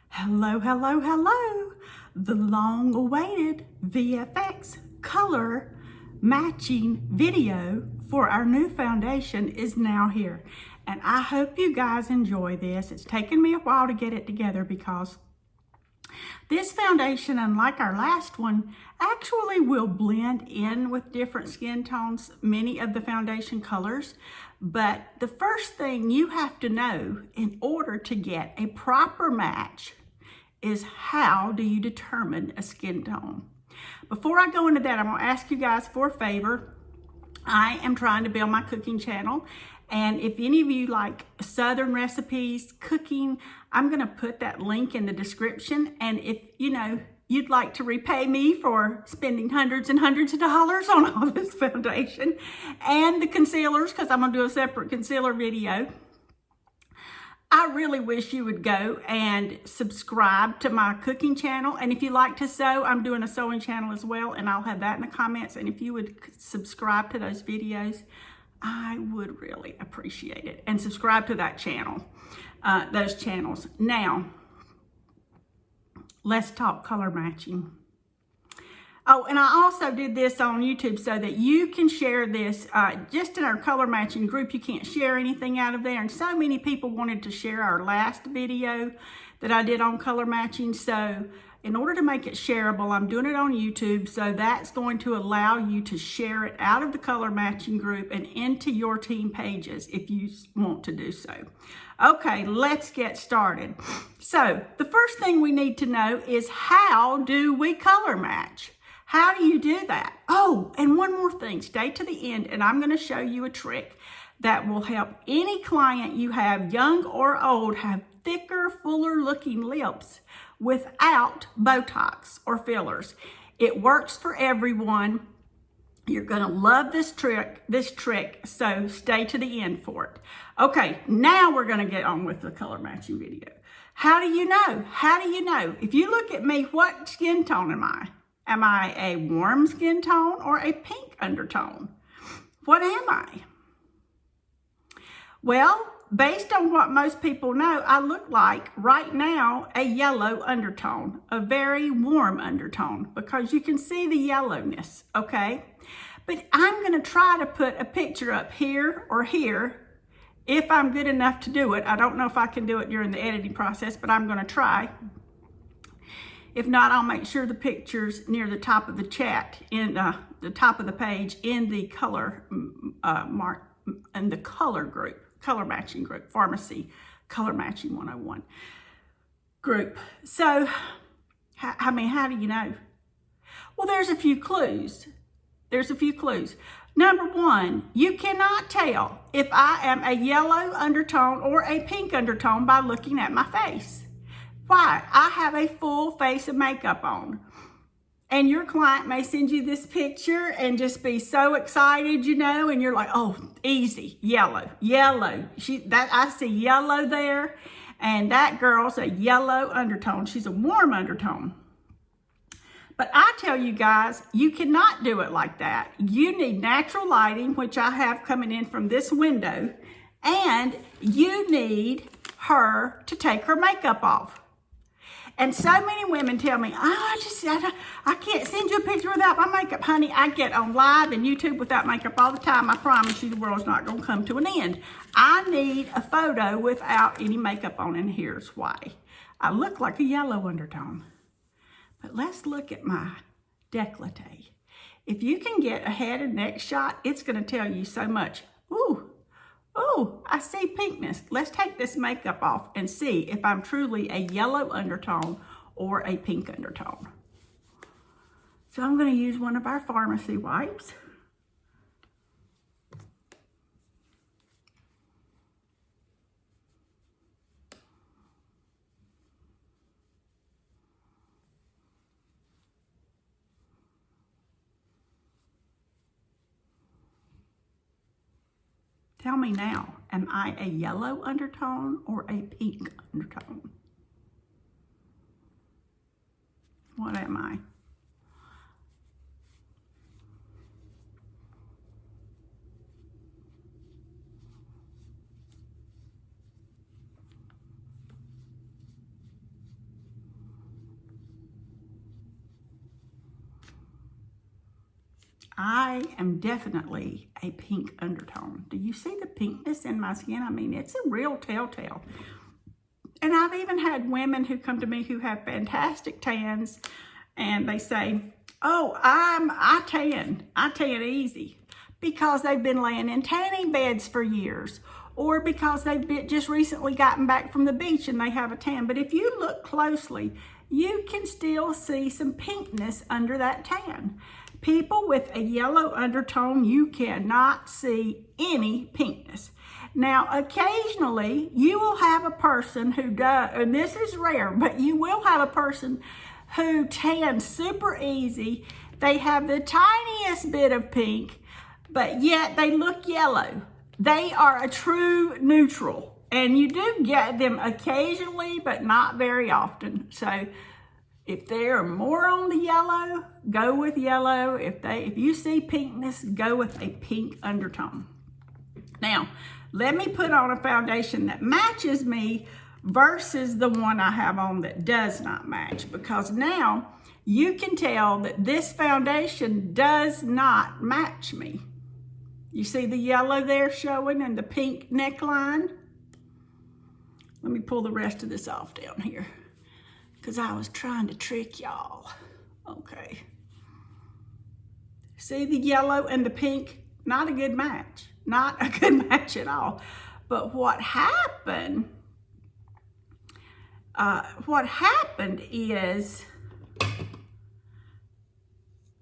Hello, hello, hello. The long-awaited VFX color matching video for our new foundation is now here. And I hope you guys enjoy this. It's taken me a while to get it together because this foundation, unlike our last one, actually will blend in with different skin tones, many of the foundation colors. But the first thing you have to know in order to get a proper match is how do you determine a skin tone. Before I go into that, I'm gonna ask you guys for a favor. I am trying to build my cooking channel, and if any of you like Southern recipes, cooking, I'm gonna put that link in the description. And if you'd like to repay me for spending hundreds and hundreds of dollars on all this foundation and the concealers, because I'm gonna do a separate concealer video, I really wish you would go and subscribe to my cooking channel. And if you like to sew, I'm doing a sewing channel as well, and I'll have that in the comments. And if you would subscribe to those videos, I would really appreciate it. And subscribe to that channel, those channels. Now, let's talk color matching. Oh, and I also did this on YouTube so that you can share this just in our color matching group. You can't share anything out of there. And so many people wanted to share our last video that I did on color matching. So in order to make it shareable, I'm doing it on YouTube. So that's going to allow you to share it out of the color matching group and into your team pages if you want to do so. Okay, let's get started. So the first thing we need to know is, how do we color match? How do you do that? Oh, and one more thing, stay to the end, and I'm gonna show you a trick that will help any client you have, young or old, have thicker, fuller looking lips without Botox or fillers. It works for everyone. You're gonna love this trick, so stay to the end for it. Okay, now we're gonna get on with the color matching video. How do you know? How do you know? If you look at me, what skin tone am I? Am I a warm skin tone or a pink undertone? What am I? Well, based on what most people know, I look like, right now, a yellow undertone, a very warm undertone, because you can see the yellowness, okay? But I'm gonna try to put a picture up here or here if I'm good enough to do it. I don't know if I can do it during the editing process, but I'm gonna try. If not, I'll make sure the picture's near the top of the chat, in the top of the page, in the color in the color group, color matching group, Farmasi Color Matching 101 group. So, how do you know? Well, there's a few clues. There's a few clues. Number one, you cannot tell if I am a yellow undertone or a pink undertone by looking at my face. Why? I have a full face of makeup on. And your client may send you this picture and just be so excited, and you're like, oh, easy, yellow. I see yellow there, and that girl's a yellow undertone. She's a warm undertone. But I tell you guys, you cannot do it like that. You need natural lighting, which I have coming in from this window, and you need her to take her makeup off. And so many women tell me, I can't send you a picture without my makeup. Honey, I get on live and YouTube without makeup all the time. I promise you the world's not going to come to an end. I need a photo without any makeup on, and here's why. I look like a yellow undertone. But let's look at my décolleté. If you can get a head and neck shot, it's going to tell you so much. Ooh, I see pinkness. Let's take this makeup off and see if I'm truly a yellow undertone or a pink undertone. So I'm going to use one of our Farmasi wipes. Tell me now, am I a yellow undertone or a pink undertone? What am I? I am definitely a pink undertone. Do you see the pinkness in my skin? I mean, it's a real telltale. And I've even had women who come to me who have fantastic tans, and they say, oh, I tan easy, because they've been laying in tanning beds for years, or because they've just recently gotten back from the beach and they have a tan. But if you look closely, you can still see some pinkness under that tan. People with a yellow undertone, you cannot see any pinkness. Now, occasionally, you will have a person who does, and this is rare, but you will have a person who tans super easy. They have the tiniest bit of pink, but yet they look yellow. They are a true neutral, and you do get them occasionally, but not very often. So if they're more on the yellow, go with yellow. If you see pinkness, go with a pink undertone. Now, let me put on a foundation that matches me versus the one I have on that does not match, because now you can tell that this foundation does not match me. You see the yellow there showing and the pink neckline? Let me pull the rest of this off down here, because I was trying to trick y'all. Okay. See the yellow and the pink? Not a good match. Not a good match at all. But what happened is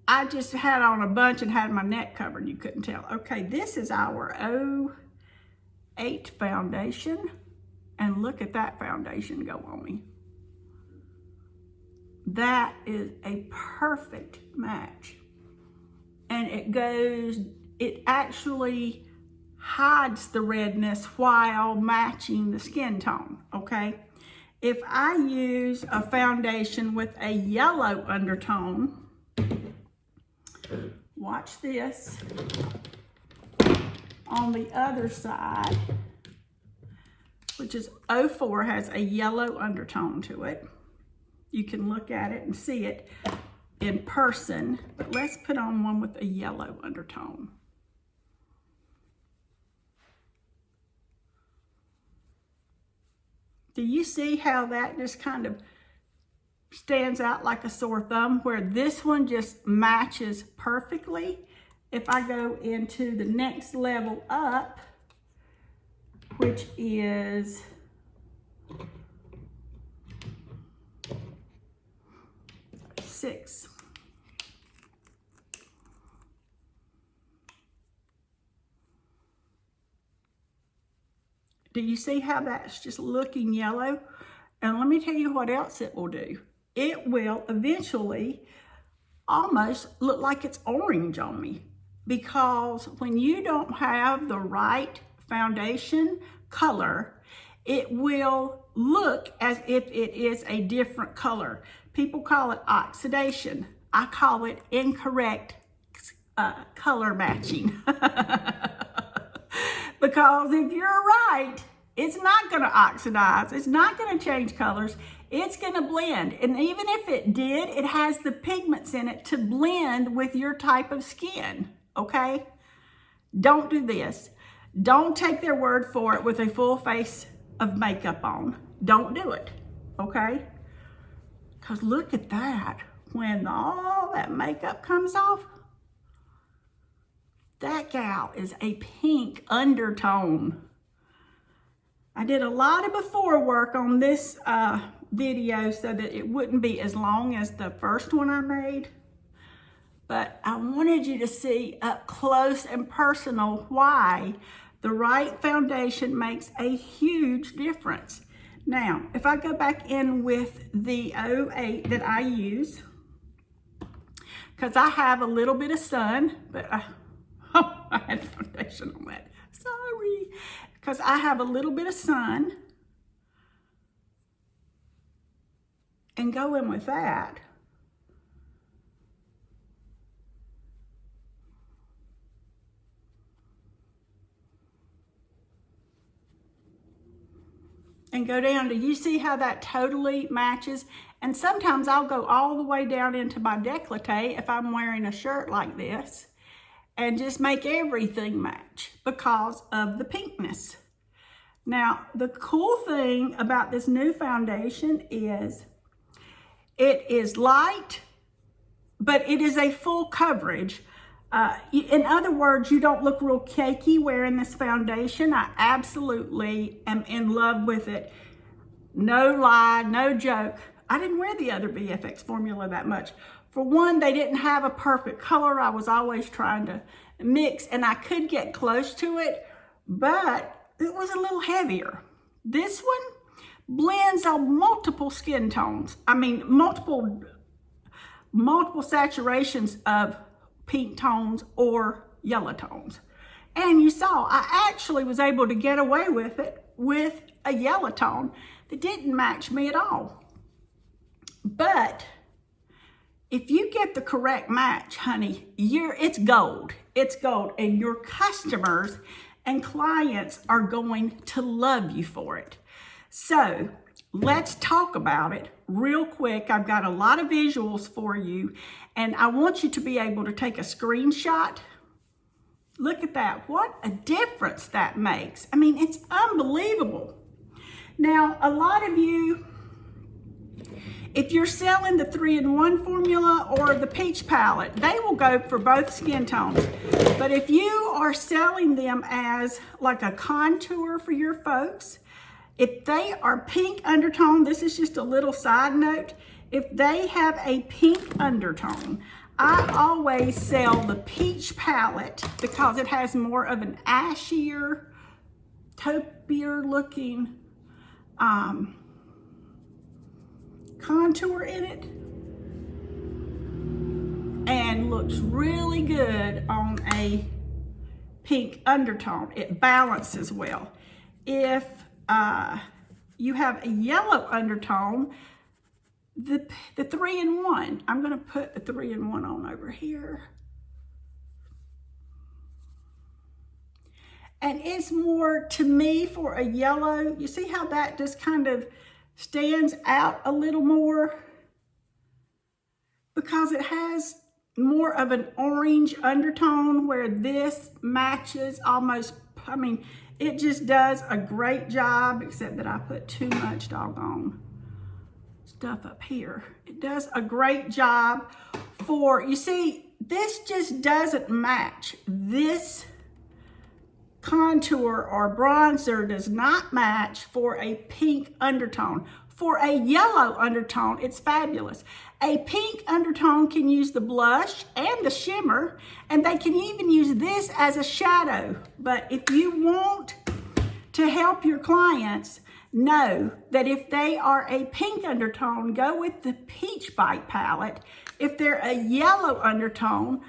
I just had on a bunch and had my neck covered. You couldn't tell. Okay, this is our 08 foundation. And look at that foundation go on me. That is a perfect match. And it actually hides the redness while matching the skin tone, okay? If I use a foundation with a yellow undertone, watch this, on the other side, which is 04, has a yellow undertone to it. You can look at it and see it in person, but let's put on one with a yellow undertone. Do you see how that just kind of stands out like a sore thumb, where this one just matches perfectly? If I go into the next level up, which is six. Do you see how that's just looking yellow? And let me tell you what else it will do. It will eventually almost look like it's orange on me, because when you don't have the right foundation color, it will look as if it is a different color. People call it oxidation. I call it incorrect color matching. Because if you're right, it's not going to oxidize. It's not going to change colors. It's going to blend. And even if it did, it has the pigments in it to blend with your type of skin, okay? Don't do this. Don't take their word for it with a full face of makeup on. Don't do it, okay? Because look at that. When all that makeup comes off, that gal is a pink undertone. I did a lot of before work on this video so that it wouldn't be as long as the first one I made. But I wanted you to see up close and personal why the right foundation makes a huge difference. Now, if I go back in with the 08 that I use, because I have a little bit of sun, but I had foundation on that. Sorry. Because I have a little bit of sun. And go in with that. And go down to, you see how that totally matches? And sometimes I'll go all the way down into my décolleté if I'm wearing a shirt like this. and just make everything match because of the pinkness. Now, the cool thing about this new foundation is it is light, but it is a full coverage. In other words, you don't look real cakey wearing this foundation. I absolutely am in love with it. No lie, no joke. I didn't wear the other VFX formula that much. For one, they didn't have a perfect color. I was always trying to mix, and I could get close to it, but it was a little heavier. This one blends on multiple skin tones. I mean, multiple saturations of pink tones or yellow tones. And you saw, I actually was able to get away with it with a yellow tone that didn't match me at all. But if you get the correct match, honey, it's gold. It's gold, and your customers and clients are going to love you for it. So let's talk about it real quick. I've got a lot of visuals for you, and I want you to be able to take a screenshot. Look at that. What a difference that makes. I mean, it's unbelievable. Now, a lot of you, if you're selling the 3-in-1 formula or the peach palette, they will go for both skin tones. But if you are selling them as like a contour for your folks, if they are pink undertone, this is just a little side note, if they have a pink undertone, I always sell the peach palette because it has more of an ashier, taupier looking contour in it, and looks really good on a pink undertone. It balances well. If you have a yellow undertone, the 3-in-1, I'm going to put the 3-in-1 on over here. And it's more, to me, for a yellow, you see how that just kind of stands out a little more? Because it has more of an orange undertone, where this matches almost, I mean, it just does a great job, except that I put too much doggone stuff up here. It does a great job for, you see, this just doesn't match. This contour or bronzer does not match for a pink undertone. For a yellow undertone, it's fabulous. A pink undertone can use the blush and the shimmer, and they can even use this as a shadow. But if you want to help your clients know that if they are a pink undertone, go with the Peach Bite palette. If they're a yellow undertone,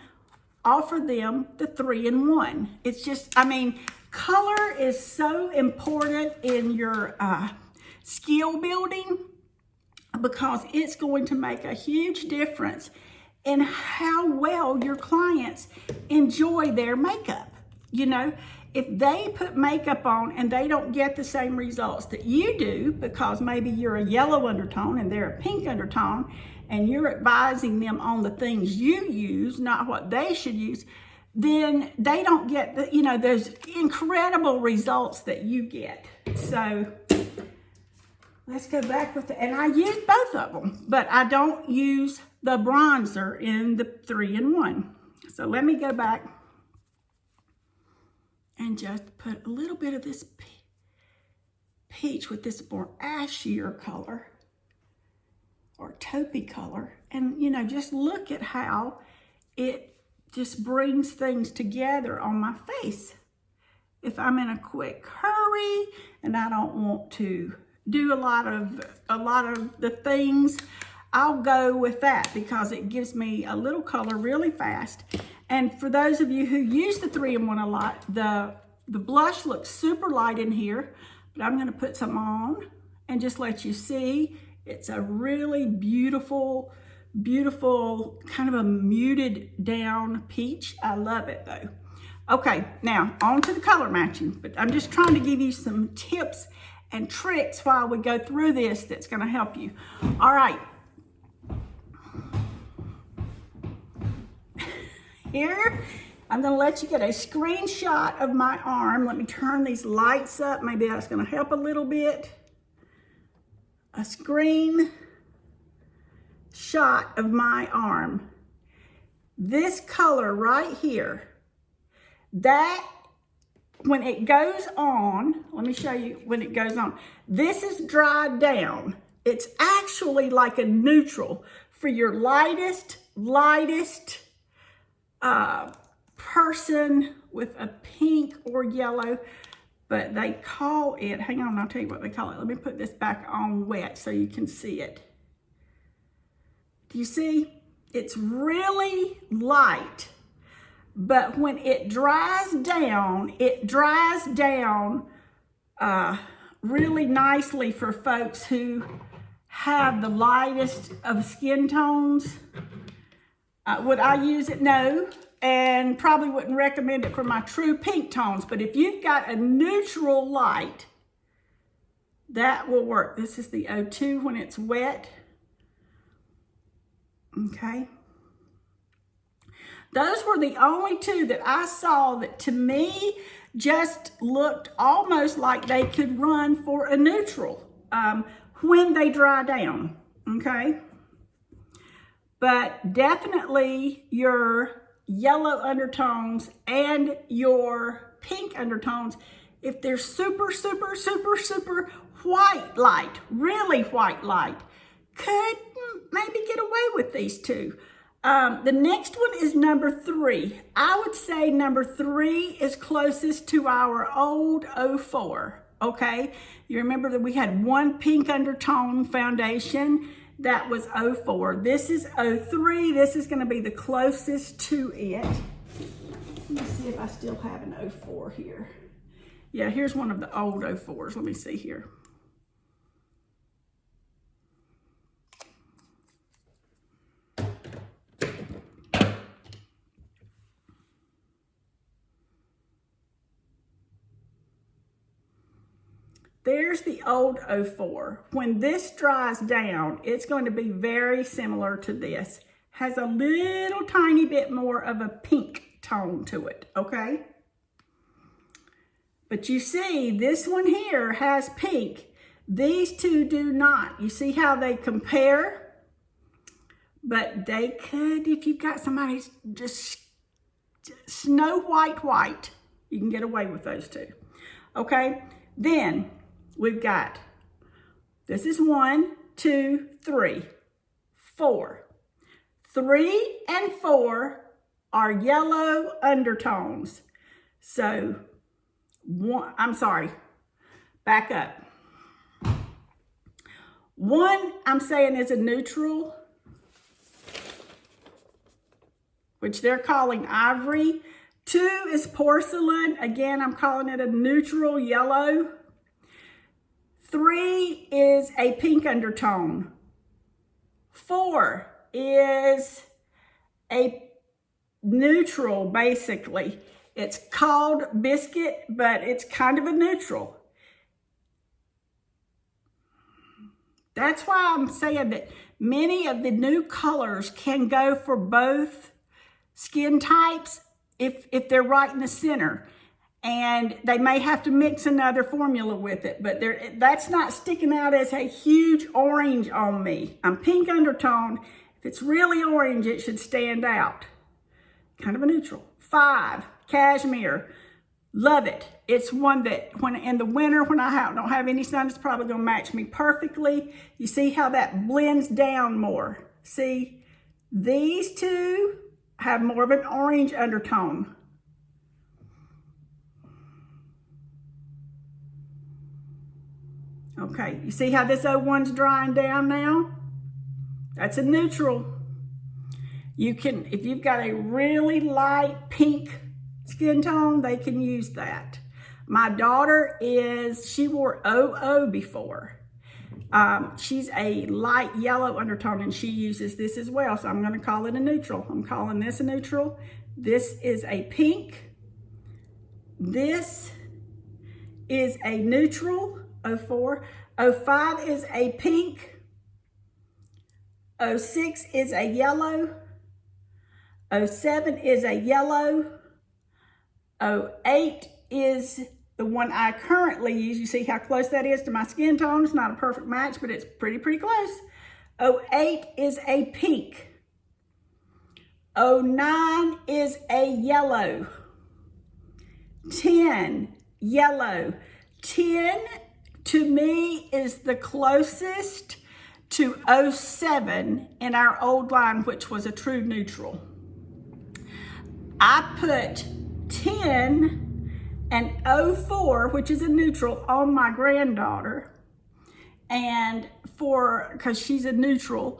offer them the 3-in-1. It's just, I mean, color is so important in your skill building, because it's going to make a huge difference in how well your clients enjoy their makeup. You know, if they put makeup on and they don't get the same results that you do, because maybe you're a yellow undertone and they're a pink undertone, and you're advising them on the things you use, not what they should use, then they don't get the, you know, those incredible results that you get. So let's go back with it. And I use both of them, but I don't use the bronzer in the 3-in-1. So let me go back and just put a little bit of this peach with this more ashier color or taupey color. And, you know, just look at how it just brings things together on my face. If I'm in a quick hurry and I don't want to do a lot of the things, I'll go with that because it gives me a little color really fast. And for those of you who use the 3-in-1 a lot, the blush looks super light in here, but I'm going to put some on and just let you see. It's a really beautiful, beautiful, kind of a muted down peach. I love it though. Okay, now on to the color matching, but I'm just trying to give you some tips and tricks while we go through this that's going to help you. All right. Here I'm gonna let you get a screenshot of my arm. Let me turn these lights up. Maybe that's gonna help a little bit. A screen shot of my arm. This color right here, that, when it goes on, let me show you when it goes on. This is dried down. It's actually like a neutral for your lightest person with a pink or yellow, but they call it, hang on, I'll tell you what they call it. Let me put this back on wet so you can see it. Do you see? It's really light, but when it dries down really nicely for folks who have the lightest of skin tones. Would I use it? No, and probably wouldn't recommend it for my true pink tones, but if you've got a neutral light, that will work. This is the 02 when it's wet. Okay. Those were the only two that I saw that to me just looked almost like they could run for a neutral when they dry down, okay? But definitely your yellow undertones and your pink undertones, if they're super white light, really white light, could maybe get away with these two. The next one is number 3. I would say number 3 is closest to our old 04, okay? You remember that we had one pink undertone foundation, that was 04. This is 03, this is gonna be the closest to it. Let me see if I still have an 04 here. Yeah, here's one of the old 04s, let me see here. There's the old 04. When this dries down, it's going to be very similar to this. Has a little tiny bit more of a pink tone to it, okay? But you see, this one here has pink. These two do not. You see how they compare? But they could, if you've got somebody just snow white, you can get away with those two, okay? Then, we've got, this is 1, 2, 3, 4. 3 and 4 are yellow undertones. So, back up. 1, I'm saying is a neutral, which they're calling ivory. 2 is porcelain. Again, I'm calling it a neutral yellow. 3 is a pink undertone. 4 is a neutral, basically. It's called biscuit, but it's kind of a neutral. That's why I'm saying that many of the new colors can go for both skin types if they're right in the center. And they may have to mix another formula with it, but that's not sticking out as a huge orange on me. I'm pink undertone. If it's really orange, it should stand out. Kind of a neutral. 5, cashmere. Love it. It's one that when in the winter, when I don't have any sun, it's probably gonna match me perfectly. You see how that blends down more. See, these two have more of an orange undertone. Okay, you see how this 01's drying down now? That's a neutral. You can, if you've got a really light pink skin tone, they can use that. My daughter she wore 00 before. She's a light yellow undertone and she uses this as well, so I'm gonna call it a neutral. I'm calling this a neutral. This is a pink. This is a neutral. 04. 05 is a pink. 06 is a yellow. 07 is a yellow. 08 is the one I currently use. You see how close that is to my skin tone? It's not a perfect match, but it's pretty close. 08 is a pink. 09 is a yellow. 10, yellow. 10 to me is the closest to 07 in our old line, which was a true neutral. I put 10 and 04, which is a neutral, on my granddaughter, and because she's a neutral,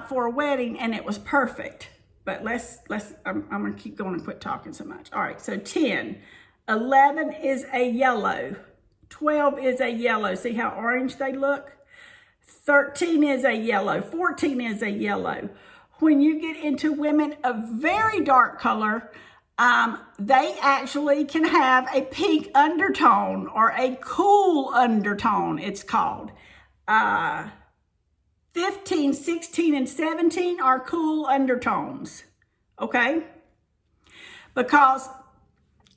for a wedding, and it was perfect. But I'm gonna keep going and quit talking so much. All right, so 10, 11 is a yellow, 12 is a yellow. See how orange they look? 13 is a yellow, 14 is a yellow. When you get into women of very dark color, they actually can have a pink undertone or a cool undertone, it's called. 15, 16, and 17 are cool undertones, okay? Because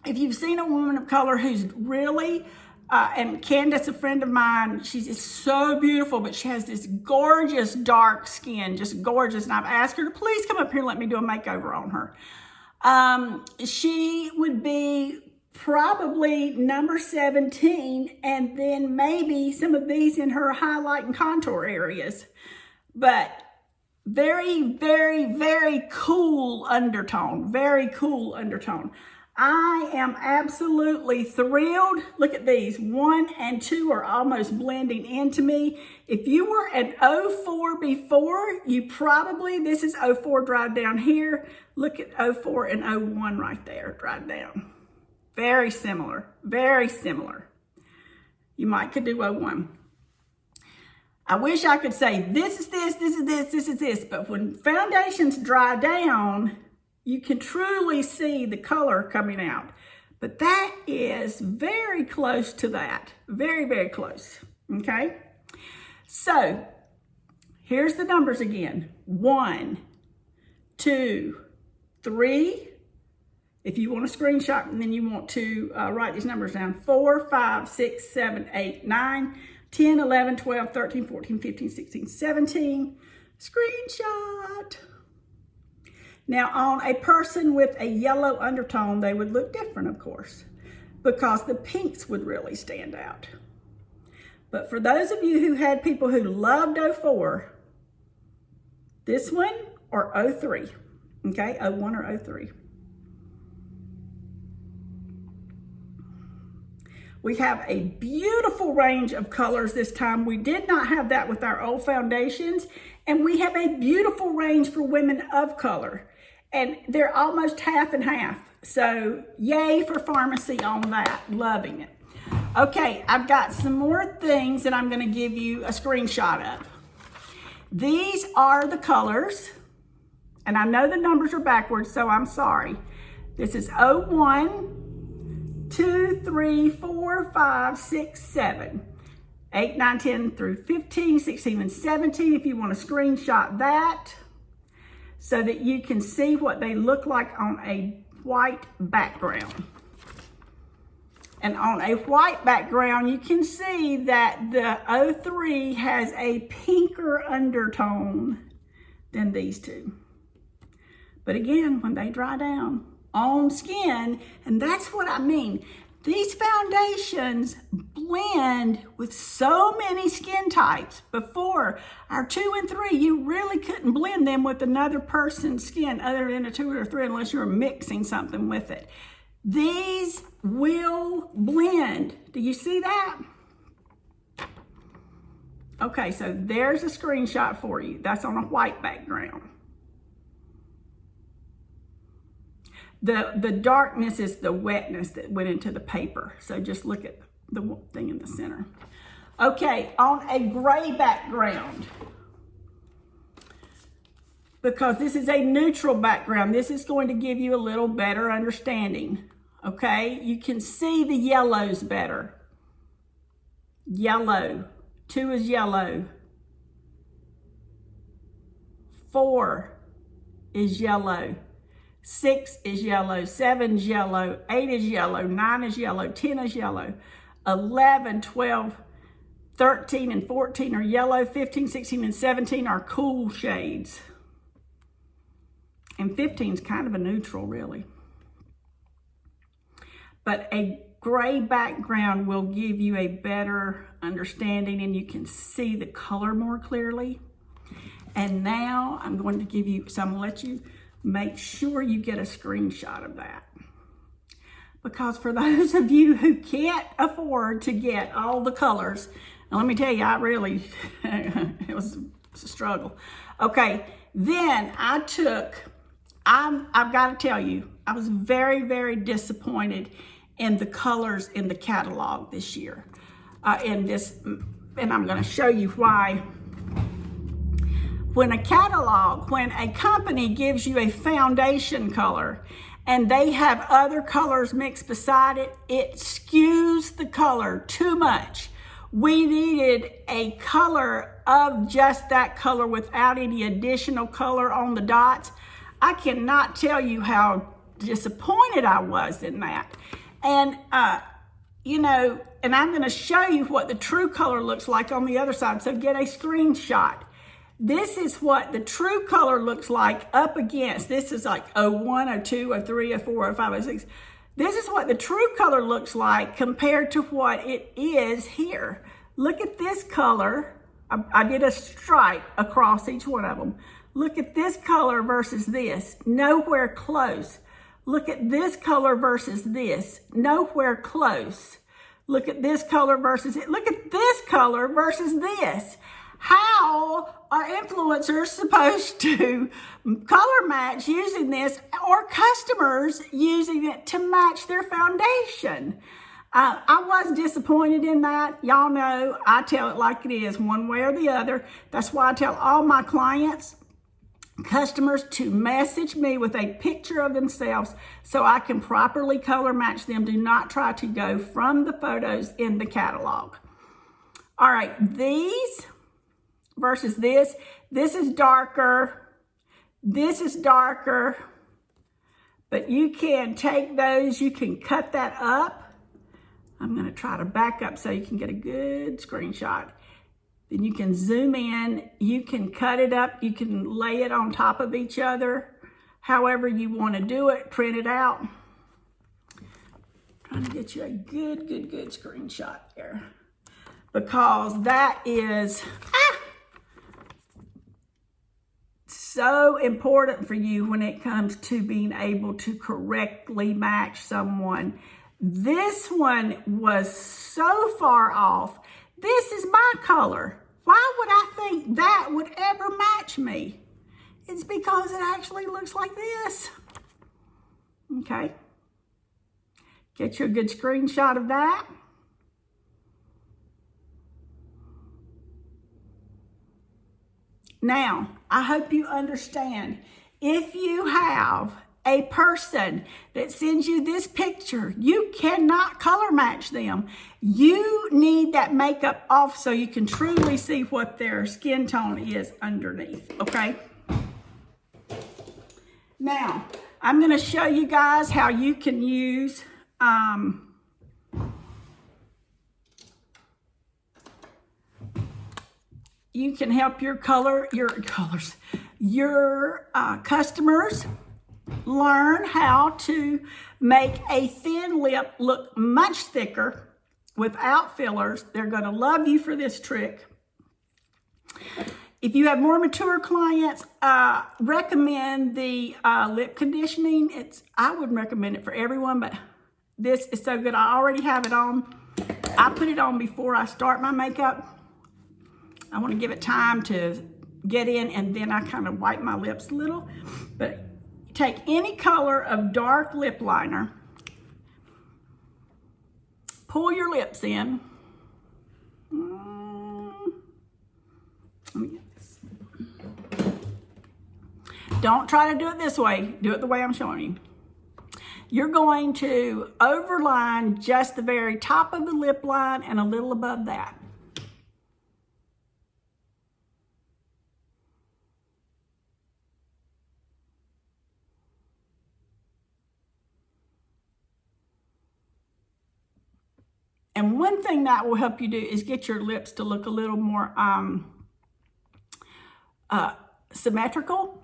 if you've seen a woman of color who's really, and Candace, a friend of mine, she's just so beautiful, but she has this gorgeous dark skin, just gorgeous. And I've asked her to please come up here and let me do a makeover on her. She would be probably number 17, and then maybe some of these in her highlight and contour areas. But very, very, very cool undertone, very cool undertone. I am absolutely thrilled. Look at these. 1 and 2 are almost blending into me. If you were an 04 before, you probably, this is 04 dried down here. Look at 04 and 01 right there, dried down. Very similar, very similar. You might could do 01. I wish I could say this is this, this is this, this is this, but when foundations dry down, you can truly see the color coming out. But that is very close to that. Very, very close, okay? So, here's the numbers again. 1, 2, 3. If you want a screenshot and then you want to write these numbers down. 4, 5, 6, 7, 8, 9, 10, 11, 12, 13, 14, 15, 16, 17. Screenshot. Now, on a person with a yellow undertone, they would look different, of course, because the pinks would really stand out. But for those of you who had people who loved 04, this one or 03, okay, 01 or 03. We have a beautiful range of colors this time. We did not have that with our old foundations, and we have a beautiful range for women of color. And they're almost half and half. So yay for Farmasi on that, loving it. Okay, I've got some more things that I'm gonna give you a screenshot of. These are the colors, and I know the numbers are backwards, so I'm sorry. This is 01, 2, 3, 4, 5, 6, 7, 8, 9, 10 through 15, 16, and 17, if you want to screenshot that, so that you can see what they look like on a white background. And on a white background, you can see that the 03 has a pinker undertone than these two. But again, when they dry down on skin, and that's what I mean, these foundations blend with so many skin types. Before, our 2 and 3, you really couldn't blend them with another person's skin other than a 2 or 3 unless you were mixing something with it. These will blend. Do you see that? Okay, so there's a screenshot for you. That's on a white background. The darkness is the wetness that went into the paper. So just look at the thing in the center. Okay, on a gray background, because this is a neutral background, this is going to give you a little better understanding. Okay, you can see the yellows better. Yellow, 2 is yellow. 4 is yellow. 6 is yellow, 7 is yellow, 8 is yellow, 9 is yellow, 10 is yellow, 11, 12, 13, and 14 are yellow, 15, 16, and 17 are cool shades. And 15 is kind of a neutral, really. But a gray background will give you a better understanding and you can see the color more clearly. And now I'm going to give you, so I'm going to let you make sure you get a screenshot of that. Because for those of you who can't afford to get all the colors, and let me tell you, I really, it was a struggle. Okay, then I've got to tell you, I was very, very disappointed in the colors in the catalog this year. And I'm going to show you why. When a company gives you a foundation color and they have other colors mixed beside it, it skews the color too much. We needed a color of just that color without any additional color on the dots. I cannot tell you how disappointed I was in that. And, and I'm going to show you what the true color looks like on the other side. So get a screenshot. This is what the true color looks like up against. This is like 01, 02, 03, 04, 05, 06. This is what the true color looks like compared to what it is here. Look at this color. I did a stripe across each one of them. Look at this color versus this. Nowhere close. Look at this color versus this. Nowhere close. Look at this color versus it. Look at this color versus this. How are influencers supposed to color match using this, or customers using it to match their foundation? I was disappointed in that. Y'all know I tell it like it is, one way or the other. That's why I tell all my clients, customers, to message me with a picture of themselves so I can properly color match them. Do not try to go from the photos in the catalog. All right, these versus this. This is darker. This is darker. But you can take those, you can cut that up. I'm going to try to back up so you can get a good screenshot. Then you can zoom in, you can cut it up, you can lay it on top of each other, however you want to do it, print it out. Trying to get you a good screenshot there. Because that is so important for you when it comes to being able to correctly match someone. This one was so far off. This is my color. Why would I think that would ever match me? It's because it actually looks like this. Okay. Get you a good screenshot of that. Now, I hope you understand, if you have a person that sends you this picture, you cannot color match them. You need that makeup off so you can truly see what their skin tone is underneath, okay? Now, I'm going to show you guys how you can use you can help your customers learn how to make a thin lip look much thicker without fillers. They're going to love you for this trick. If you have more mature clients, recommend the lip conditioning. I wouldn't recommend it for everyone, but this is so good. I already have it on. I put it on before I start my makeup. I want to give it time to get in, and then I kind of wipe my lips a little. But take any color of dark lip liner, pull your lips in. Let me get this. Don't try to do it this way. Do it the way I'm showing you. You're going to overline just the very top of the lip line and a little above that. And one thing that will help you do is get your lips to look a little more symmetrical.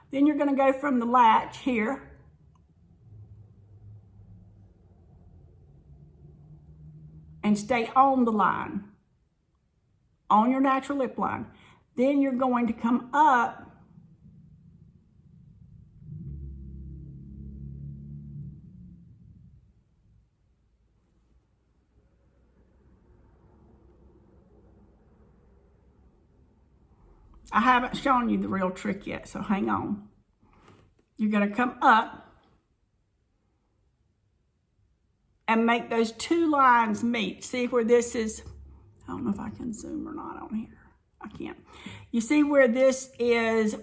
Then you're going to go from the latch here and stay on the line, on your natural lip line. Then you're going to come up I haven't shown you the real trick yet, so hang on. You're going to come up and make those two lines meet. See where this is, I don't know if I can zoom or not on here. I can't. You see where this is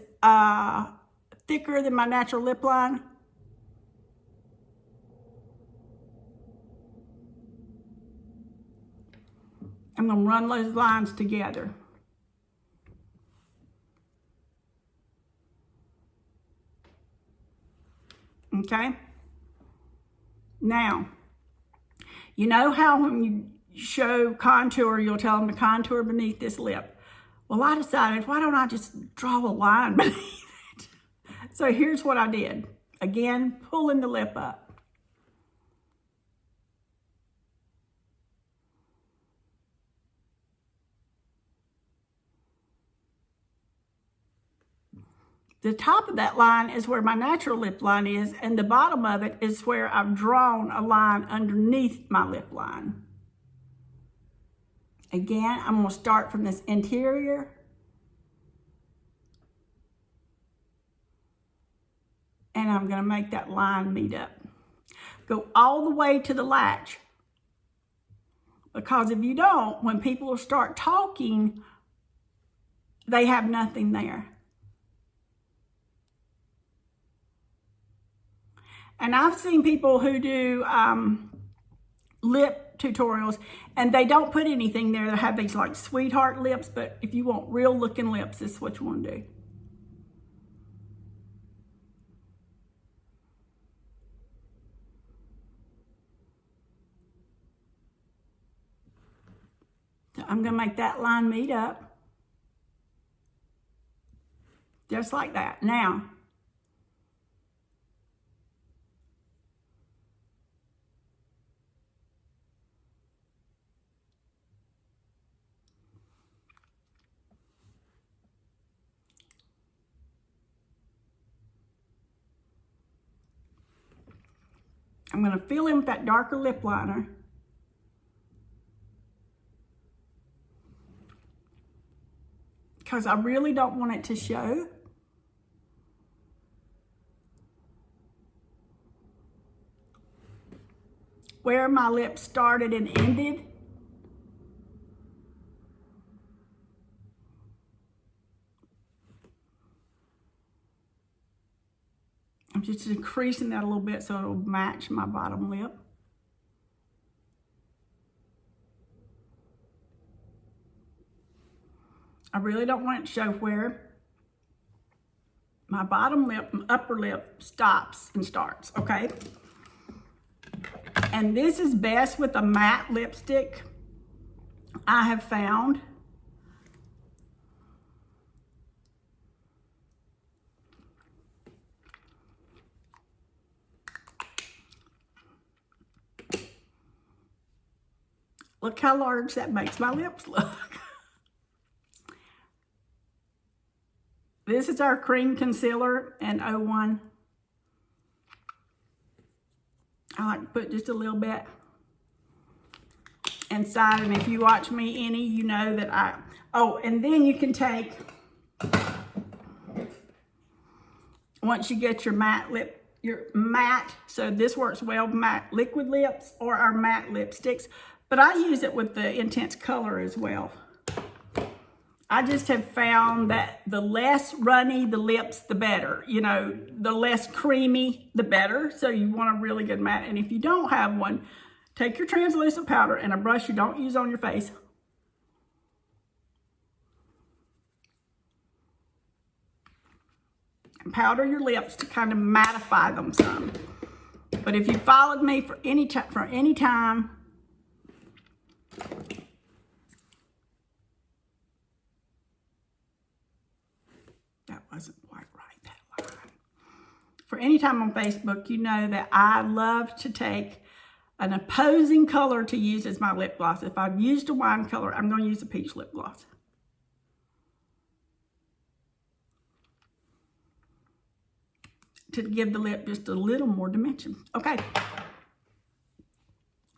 thicker than my natural lip line? I'm going to run those lines together. Okay? Now, you know how when you show contour, you'll tell them to contour beneath this lip. Well, I decided, why don't I just draw a line beneath it? So here's what I did. Again, pulling the lip up. The top of that line is where my natural lip line is, and the bottom of it is where I've drawn a line underneath my lip line. Again, I'm going to start from this interior. And I'm going to make that line meet up. Go all the way to the latch. Because if you don't, when people start talking, they have nothing there. And I've seen people who do lip tutorials and they don't put anything there. They have these like sweetheart lips, but if you want real looking lips, this is what you want to do. So I'm going to make that line meet up. Just like that. Now, I'm going to fill in with that darker lip liner. Because I really don't want it to show. Where my lips started and ended. I'm just increasing that a little bit so it'll match my bottom lip. I really don't want it to show where my bottom lip and upper lip stops and starts, okay? And this is best with a matte lipstick, I have found. Look how large that makes my lips look. This is our cream concealer in 01. I like to put just a little bit inside, and if you watch me any, you know that oh, and then you can take, once you get your matte lip, so this works well with matte liquid lips or our matte lipsticks, but I use it with the intense color as well. I just have found that the less runny the lips, the better. You know, the less creamy, the better. So you want a really good matte. And if you don't have one, take your translucent powder and a brush you don't use on your face. And powder your lips to kind of mattify them some. But if you followed me for any time, that wasn't quite right, that line. For any time on Facebook, you know that I love to take an opposing color to use as my lip gloss. If I've used a wine color, I'm going to use a peach lip gloss. To give the lip just a little more dimension. Okay.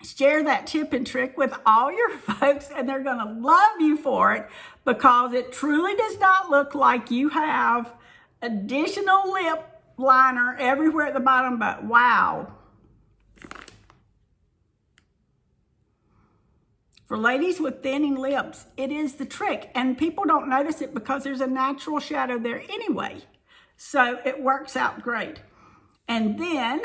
Share that tip and trick with all your folks, and they're going to love you for it, because it truly does not look like you have additional lip liner everywhere at the bottom, but wow. For ladies with thinning lips, it is the trick, and people don't notice it because there's a natural shadow there anyway. So it works out great. And then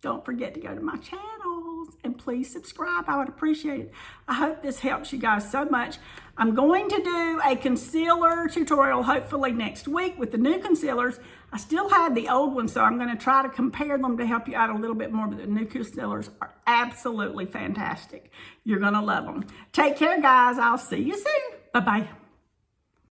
don't forget to go to my channels and please subscribe. I would appreciate it. I hope this helps you guys so much. I'm going to do a concealer tutorial hopefully next week with the new concealers. I still have the old ones, so I'm going to try to compare them to help you out a little bit more, but the new concealers are absolutely fantastic. You're going to love them. Take care, guys. I'll see you soon. Bye-bye.